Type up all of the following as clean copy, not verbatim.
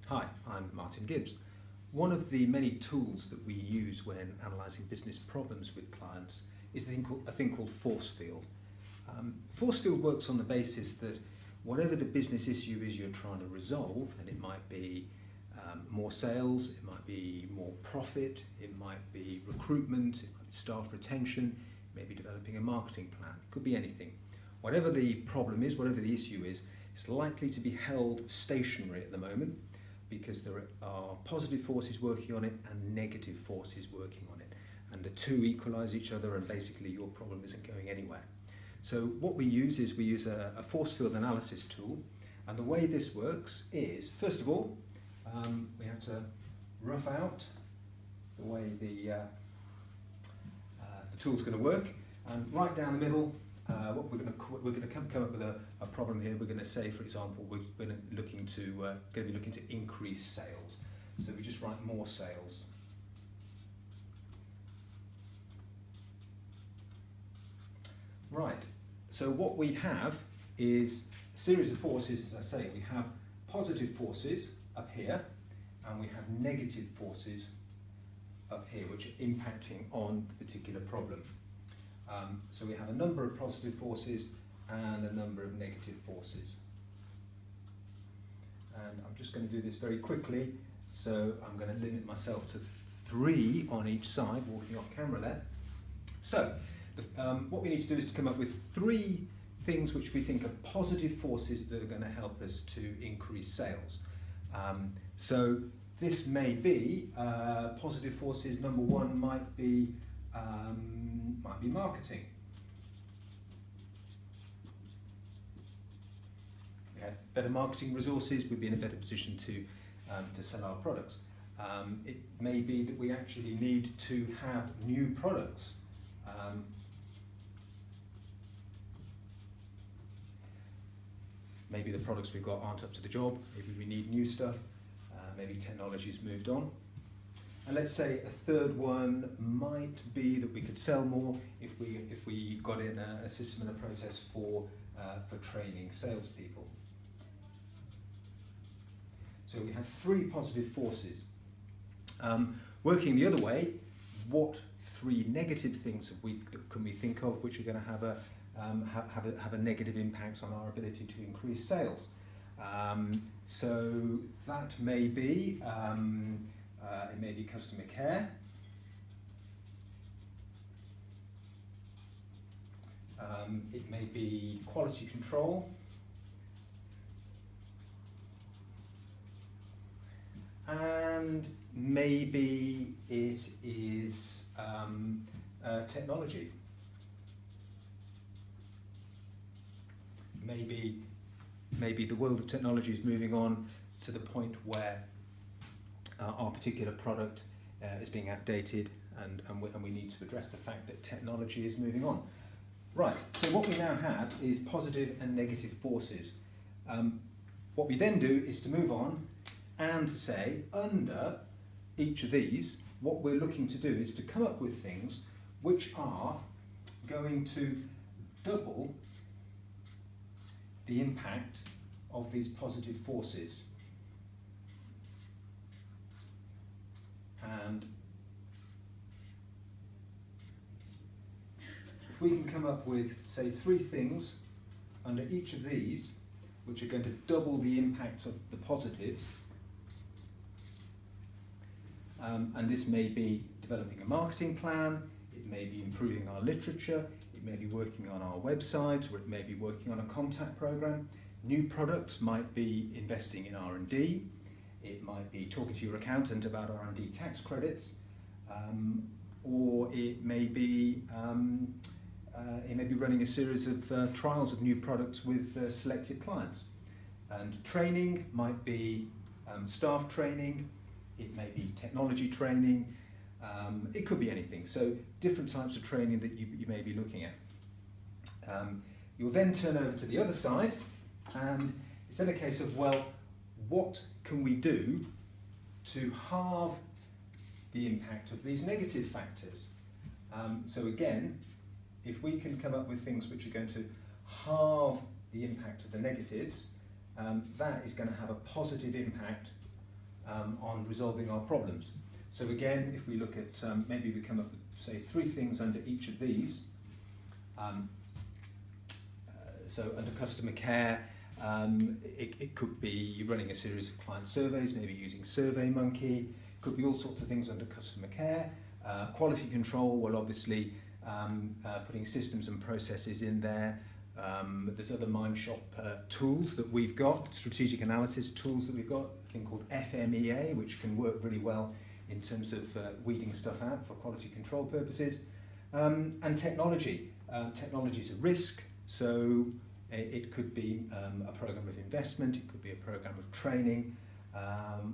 Hi, I'm Martin Gibbs. One of the many tools that we use when analysing business problems with clients is a thing called force field. Force field works on the basis that whatever the business issue is you're trying to resolve, and it might be more sales, it might be more profit, it might be recruitment, it might be staff retention, it may be developing a marketing plan, it could be anything. Whatever the problem is, whatever the issue is, it's likely to be held stationary at the moment because there are positive forces working on it and negative forces working on it. And the two equalise each other and basically your problem isn't going anywhere. So what we use is a force field analysis tool, and the way this works is, first of all, we have to rough out the way the tool's going to work, and right down the middle, what we're going to come up with a problem here. We're going to say, for example, we're going to be looking to increase sales. So we just write more sales. Right. So what we have is a series of forces. As I say, we have positive forces up here, and we have negative forces up here, which are impacting on the particular problem. So we have a number of positive forces and a number of negative forces. And I'm just going to do this very quickly, so I'm going to limit myself to 3 on each side, walking off camera there. So what we need to do is to come up with 3 things which we think are positive forces that are going to help us to increase sales. So this may be positive forces. Number 1 might be marketing. We had better marketing resources, we'd be in a better position to sell our products. It may be that we actually need to have new products. Maybe the products we've got aren't up to the job, maybe we need new stuff, maybe technology's moved on. And let's say a third one might be that we could sell more if we got in a system and a process for training salespeople. So we have 3 positive forces. Working the other way, what 3 negative things can we think of which are going to have a negative impact on our ability to increase sales? So that may be it may be customer care. It may be quality control. And maybe it is technology. Maybe the world of technology is moving on to the point where our particular product is being outdated, and we need to address the fact that technology is moving on. Right, so what we now have is positive and negative forces. What we then do is to move on and to say, under each of these, what we're looking to do is to come up with things which are going to double the impact of these positive forces. And if we can come up with, say, 3 things under each of these, which are going to double the impact of the positives, and this may be developing a marketing plan, it may be improving our literature, it may be working on our website, or it may be working on a contact program. New products might be investing in R&D. It might be talking to your accountant about R&D tax credits, or it may be running a series of trials of new products with selected clients. And training might be staff training, it may be technology training, it could be anything. So different types of training that you may be looking at. You'll then turn over to the other side, and it's then a case of, well, what can we do to halve the impact of these negative factors? So again, if we can come up with things which are going to halve the impact of the negatives, that is going to have a positive impact on resolving our problems. So again, if we look at, maybe we come up with, say, 3 things under each of these. So under customer care, it could be running a series of client surveys, maybe using SurveyMonkey. Could be all sorts of things under customer care. Quality control, well, obviously putting systems and processes in there. There's other Mindshop tools that we've got, strategic analysis tools that we've got, a thing called FMEA, which can work really well in terms of weeding stuff out for quality control purposes. And technology. Technology is a risk, so it could be a program of investment, it could be a program of training,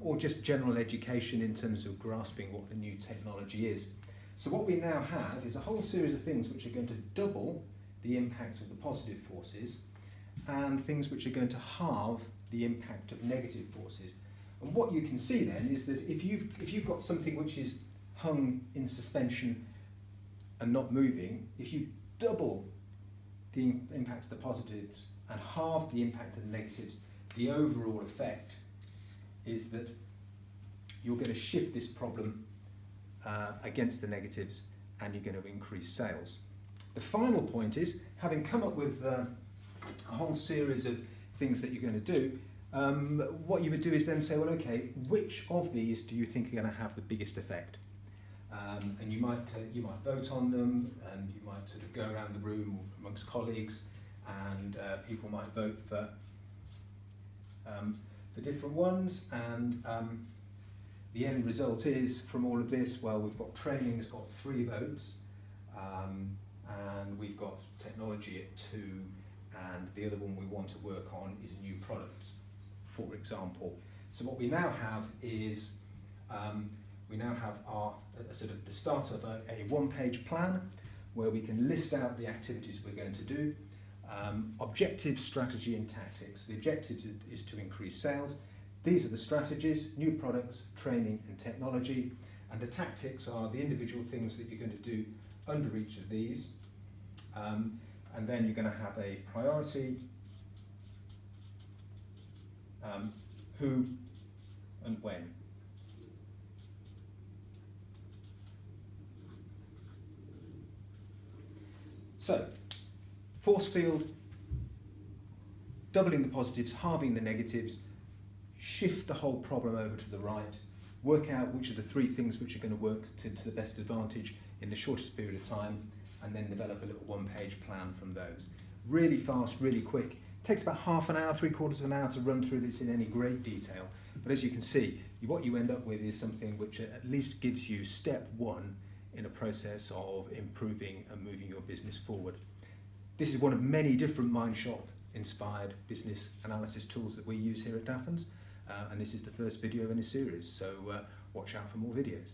or just general education in terms of grasping what the new technology is. So what we now have is a whole series of things which are going to double the impact of the positive forces and things which are going to halve the impact of negative forces. And what you can see then is that if you've got something which is hung in suspension and not moving, if you double the impact of the positives and halve the impact of the negatives, the overall effect is that you're going to shift this problem against the negatives and you're going to increase sales. The final point is, having come up with a whole series of things that you're going to do, what you would do is then say, well, okay, which of these do you think are going to have the biggest effect? And you might vote on them, and you might sort of go around the room amongst colleagues, and people might vote for different ones. And the end result is, from all of this, well, we've got training has got 3 votes, and we've got technology at 2, and the other one we want to work on is new products, for example. So what we now have is we now have our sort of the start of a 1-page plan where we can list out the activities we're going to do, objectives, strategy and tactics. The objective is to increase sales. These are the strategies: new products, training and technology, and the tactics are the individual things that you're going to do under each of these. And then you're going to have a priority, who and when. So, force field, doubling the positives, halving the negatives, shift the whole problem over to the right, work out which are the 3 things which are going to work to the best advantage in the shortest period of time, and then develop a little 1-page plan from those. Really fast, really quick. It takes about half an hour, 3/4 of an hour to run through this in any great detail. But as you can see, what you end up with is something which at least gives you step 1 in a process of improving and moving your business forward. This is one of many different Mindshop inspired business analysis tools that we use here at Dafferns, and this is the first video in a series, so watch out for more videos.